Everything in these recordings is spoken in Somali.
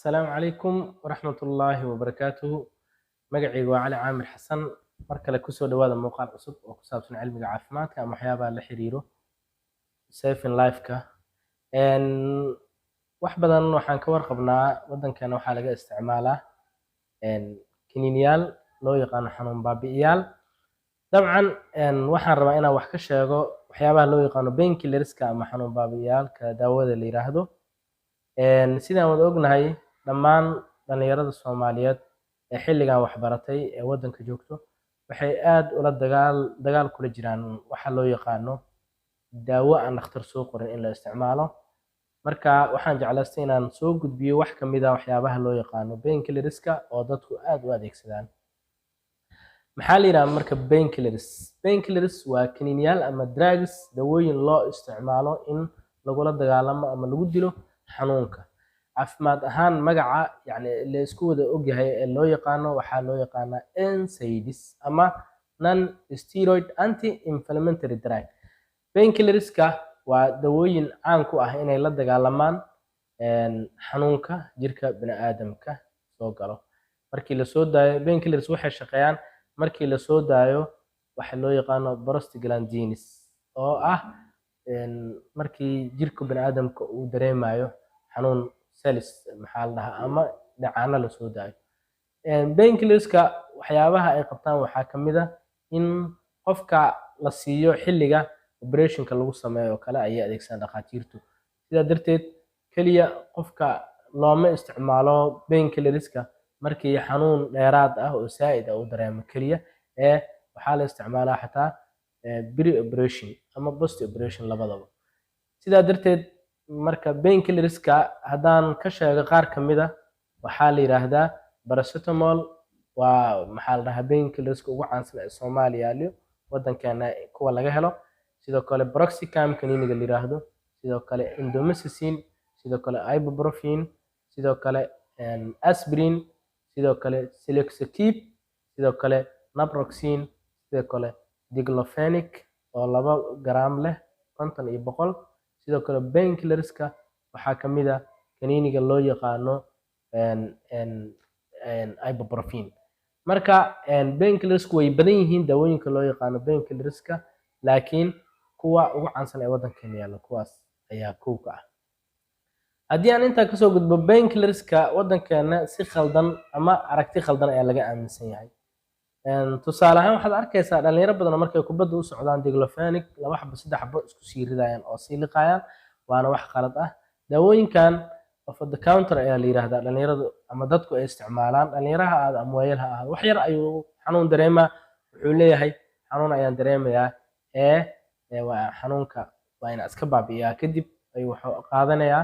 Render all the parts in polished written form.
السلام عليكم ورحمة الله وبركاته. magacaygu waa cali caamir xasan. mar kale kusoo dhawaada muuqaal cusub oo ku saabsan cilmiga caafimaadka ama waxyaabaha la xiriiro saving life-ka. wax badan waxaan ka warqabnaa waddankeena waxaa laga isticmaalaa kiniiniyaal loo yaqaano xanuun baabi'iyaal. dabcan waxaan rabaa inaan wax ka sheego waxyaabaha loo yaqaano painkillerska ama xanuun baabi'iyaalka daawada la yiraahdo. sidaan wada ognahay dhammaan dhalinyarada Soomaaliyeed ee xilligan waxbaratay ee waddanka joogto waxay aad ula dagaal kula jiraan waxa loo yaqaano daawo aan dhakhtar soo qorin in la isticmaalo. marka waxaan jeclaystay inaan soo gudbiyo wax ka mid ah waxyaabaha loo yaqaano painkillerska oo dadku aad u adeegsadaan. maxaa la yidhaha marka painkillers waa kiniiniyaal ama drugs dawooyin loo isticmaalo in lagula dagaalamo ama lagu dilo xanuunka. caafimaad ahaan magaca yani la isku wada ogyahay ee loo yaqaano waxaa loo yaqaanaa NSAIDs ama non steroid anti inflammatory drug. painkillerska waa dawooyin caan ku ah inay la dagaalamaan xanuunka jirka bini'aadamka soo galo. markii la soo daayo painkillers waxay shaqeeyaan markii la soo daayo waxa loo yaqaano prostaglandins oo ah markii jirka bini'aadamka uu dareemayo xanuun cells maxaa la dhahaa ama dhacaano la soo daayo. painkillerska waxyaabaha ay qabtaan waxaa ka mid ah in qofka la siiyo xilliga operationka lagu sameeyo oo kale ayay adeegsadaan dhakhaatiirtu. sidaa darteed keliya qofka looma isticmaalo painkillerska markii xanuun dheeraad ah oo saa'id ah uu dareemo keliya ee waxaa la isticmaalaa xataa pre operation ama post operation labadaba. sidaa darteed marka painkillerska haddaan ka sheego qaar ka mid ah waxaa la yiraahdaa paracetamol waa maxaa la dhahaa painkillerska ugu caansan ee Soomaaliya yaalo waddankeena kuwa laga helo. sidoo kale broxicam kaniiniga la yiraahdo, sidoo kale indomethacin, sidoo kale ibuprofen, sidoo kale aspirin, sidoo kale celecoxib, sidoo kale naproxen, sidoo kale diclofenac oo 2 gram leh 50 iyo 100. sidoo kale painkillerska waxaa ka mid ah kaniiniga loo yaqaano ibuprofen. marka painkillersku way badan yihiin daawooyinka loo yaqaano painkillerska, laakiin kuwa ugu caansan ee waddankeena yaalla kuwaas ayaa kow ka ah. haddii aan intaa kasoo gudbo painkillerska waddankeena si khaldan ama aragti khaldan ayaa laga aaminsan yahay. tusaale ahaan waxaad arkaysaa dhalinyaro badan oo markay kubadda u socdaan diclofenac 2 xabo 3 xabo isku sii ridayaan oo sii liqayaan, waana wax qalad ah. daawooyinkan over the counter ayaa la yiraahdaa dhalinyaradu ama dadku ay isticmaalaan. dhalinyaraha aad ama waayeel ha ahaado wax yar ayuu xanuun dareemaa, wuxuu leeyahay xanuun ayaan dareemayaa waa xanuunka waa in iska baabi'iyaa. kadib ayuu wuxuu qaadanayaa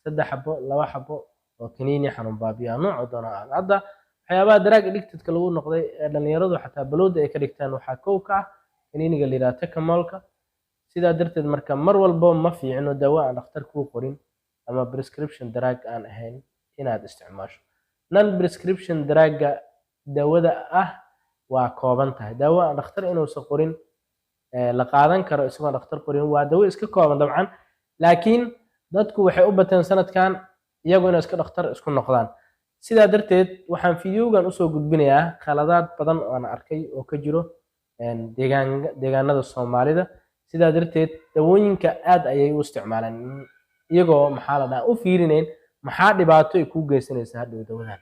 3 xabo 2 xabo oo kaniini xanuun baabi'iyaa nooc doona ah. hadda waxyaabaha drug addicted-ka lagu noqday ee dhalinyaradu xataa balowda ay ka dhigtaan waxaa kow ka ah kaniiniga la yiraahdo Tecamolka. sidaa darteed marka mar walbo ma fiicno daawo aan dhakhtar kuu qorin ama prescription drug aan ahayn inaad isticmaasho. non prescription drug-ga daawada ah waa kooban tahay. daawo aan dhakhtar inuusan qorin la qaadan karo isagoo dhakhtar qorin waa daawo iska kooban dabcan, laakiin dadku waxay u bateen sanadkan iyagu inay iska dhakhtar isku noqdaan. sidaa darteed waxaan fiidiyowgan usoo gudbinayaa khaladaad badan oo aan arkay oo ka jiro deegaanada Soomaalida. sidaa darteed dawooyinka aad ayay u isticmaalaan iyagoo maxaa la dhahaa u fiirinayn maxaa dhibaato ay kuu geysanaysaa hadhow dawadan.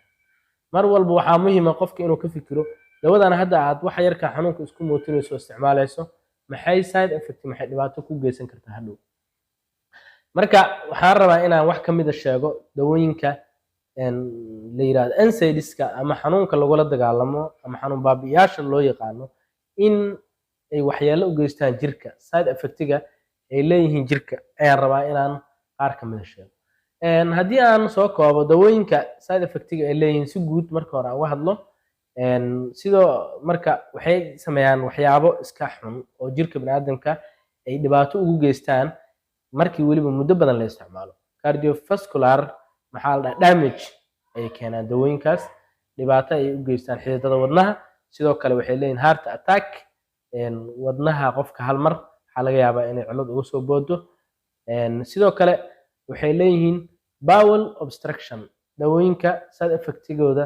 mar walba waxaa muhiim ah qofka inuu ka fikiro dawadan hadda aad wax yarka xanuunka isku mootinayso isticmaalayso maxay side effect maxay dhibaato kuu geysan kartaa hadhow. marka waxaan rabaa inaan wax ka mid ah sheego dawooyinka la yiraahdo NSAIDska ama xanuunka lagula dagaalamo ama xanuun baabi'iyaasha loo yaqaano in ay waxyeello u geystaan jirka. side effect-ga ay leeyihiin jirka ayaan rabaa inaan qaar ka mid ah sheego. haddii aan soo koobo dawooyinka side effect-ga ay leeyihiin si guud marka hore aan uga hadlo, sidoo marka waxay sameeyaan waxyaabo iska xun oo jirka bini'aadamka ay dhibaato ugu geystaan markii weliba muddo badan la isticmaalo. cardiovascular maxaa la dhahaa damage ay keenaan dawooyinkaas, dhibaato ay u geystaan xididada wadnaha. sidoo kale waxay leeyihiin heart attack, wadnaha qofka hal mar waxaa laga yaabaa inay cillad uga soo boodo. sidoo kale waxay leeyihiin bowel obstruction dawooyinka side effectigooda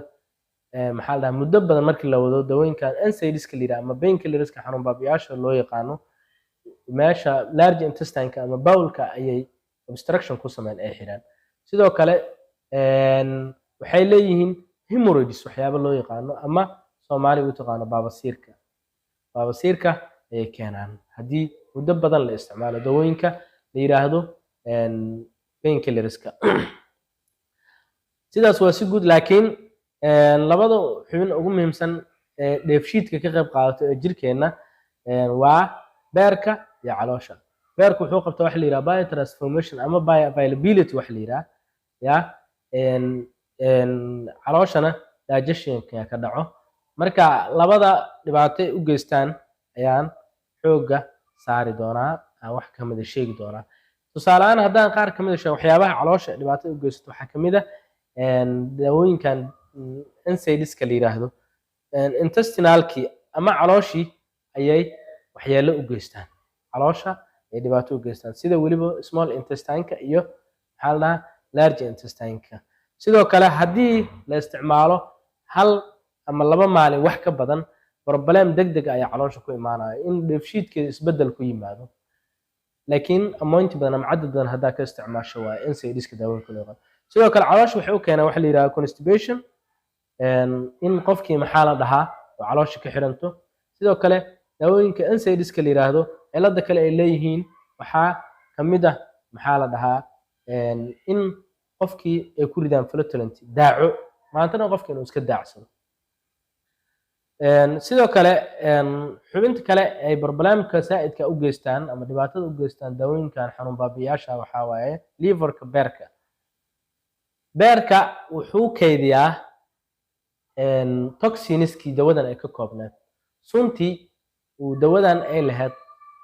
maxaa la dhahaa muddo badan markii la wado dawooyinkan NSAIDska la yidhaha ama painkillerska xanuun baabiyaasha loo yaqaano meesha large intestineka ama bowlka ayay obstruction ku sameyn ay xiraan. sidoo kale waxay leeyihiin hemorrhoids waxyaabo loo yaqaano ama Soomaaliga u taqaano baabasiirka ayay keenaan haddii muddo badan la isticmaalo dawooyinka la yiraahdo painkillerska. sidaas waa si guud, laakiin labada xubin ugu muhiimsan ee dheefshiidka ka qayb qaadato ee jirkeena waa beerka iyo caloosha. beerku wuxuu qabtaa waxa la yiraahdo biotransformation ama bioavailability waxa la yiraahdo ya calooshana digestion ka dhaco. marka labada dhibaato u geystaan ayaan xooga saari doonaa, wax ka mid ah sheegi doonaa. tusaale ahaan haddaan qaar ka mid ah sheego waxyaabaha caloosha dhibaato u geysto waxaa ka mid ah dawooyinkan NSAIDska la yiraahdo intestinalkii ama calooshii ayay waxyeello u geystaan, caloosha ay dhibaato u geystaan sida weliba small intestineka iyo maxaa la dhahaa large intestineka. sidoo kale haddii la isticmaalo hal ama 2 maalin wax ka badan problem degdeg ayaa caloosha ku imaanaya in dheefshiidkeeda isbedel ku yimaado. laakiin amount badan ama cadad badan haddaa ka isticmaasho waa NSAIDska daawooyinka loo yaqaan. sidoo kale caloosha waxay u keenaan waxa la yiraahdo constipation in qofkii maxaa la dhahaa oo caloosha ka xiranto. sidoo kale daawooyinka NSAIDska la yiraahdo cilada kale ay leeyihiin waxaa ka mid ah maxaa la dhahaa in qofkii ay ku ridaan flatulent daaco maantana qofkii inuu iska daacsado. sidoo kale xubinta kale ay barnaamijka saa'idka u geystaan ama dhibaatada u geystaan daawooyinkan xanuun baabiyaasha waxaa waaye liverka beerka wuxuu kaydiyaa toxinskii dawadan ay ka koobneed. suntii uu dawadan ay lahayd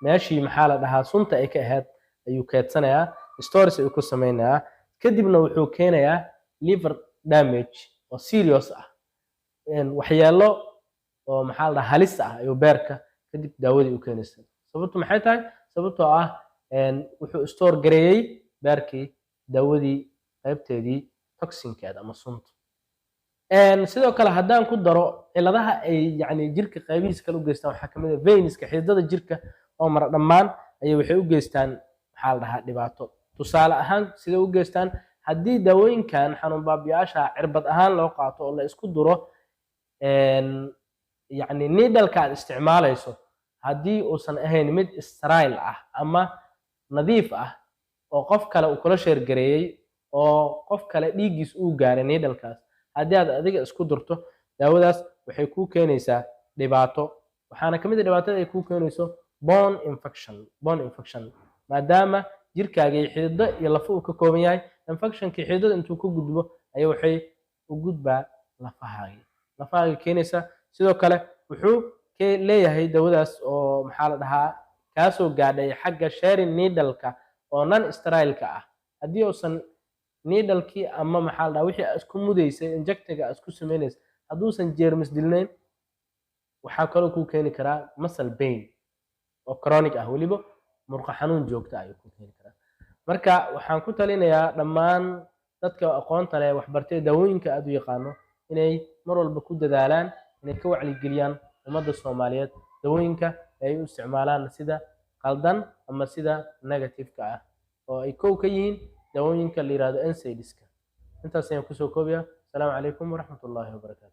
meeshii maxaa la dhahaa sunta ay ka ahayd ayuu keedsanayaa, stores ayuu ku sameynayaa, kadibna wuxuu keenayaa liver damage oo serious ah, waxyeello oo maxaa la dhahaa halis ah ayuu beerka kadib daawadii u keenaysaa. sababtu maxay tahay? sababtoo ah wuxuu store gareeyay beerkii daawadii qaybteedii toxinkeeda ama sunta. sidoo kale haddaan ku daro ciladaha ay yacni jirka qaybihiisa kale u geystaan waxaa ka mid ah veinska xididada jirka oo mara dhammaan ayay waxay u geystaan maxaa la dhahaa dhibaato. tusaale ahaan sida u geystaan haddii daawooyinkan xanuun baabiyaasha cirbad ahaan loo qaato oo la isku duro yacni needle-ka aad isticmaalayso haddii uusan ahayn mid sterile ah ama nadiif ah oo qof kale uu kula sheer gareeyay oo qof kale dhiiggiis uu gaaray needle-kaas, haddii aad adiga isku durto daawadaas waxay kuu keenaysaa dhibaato. waxaana ka mid ah dhibaatada ay kuu keenayso bone infection maadaama jirkaagii xidido iyo lafo uu ka kooban yahay. infectionkii xididada intuu ka gudbo ayaa waxay u gudbaa lafahaagii keenaysa. sidoo kale wuxuu leeyahay dawadaas oo maxaa la dhahaa kaasoo gaadhay xagga sharing needle-ka oo non sterile-ka ah. haddii uusan needle-kii ama maxaa la dhahaa wixii aad isku mudaysay injectiga aad isku samaynaysa hadduusan jeermis dilnayn waxaa kaloo kuu keeni karaa muscle pain oo chronic ah, weliba murqa xanuun joogta ayuu kuu keeni karaa. marka waxaan ku talinayaa dhammaan dadka aqoonta leh waxbartay daawooyinka aad u yaqaano inay mar walba ku dadaalaan inay ka wacyigeliyaan ummadda Soomaaliyeed daawooyinka ay u isticmaalaan sida qaldan ama sida negative-ka ah oo ay kow ka yihiin daawooyinka la yiraahdo NSAIDska. intaas ayaan kusoo koobayaa. asalaamu calaykum waraxmatullaahi wabarakaatu.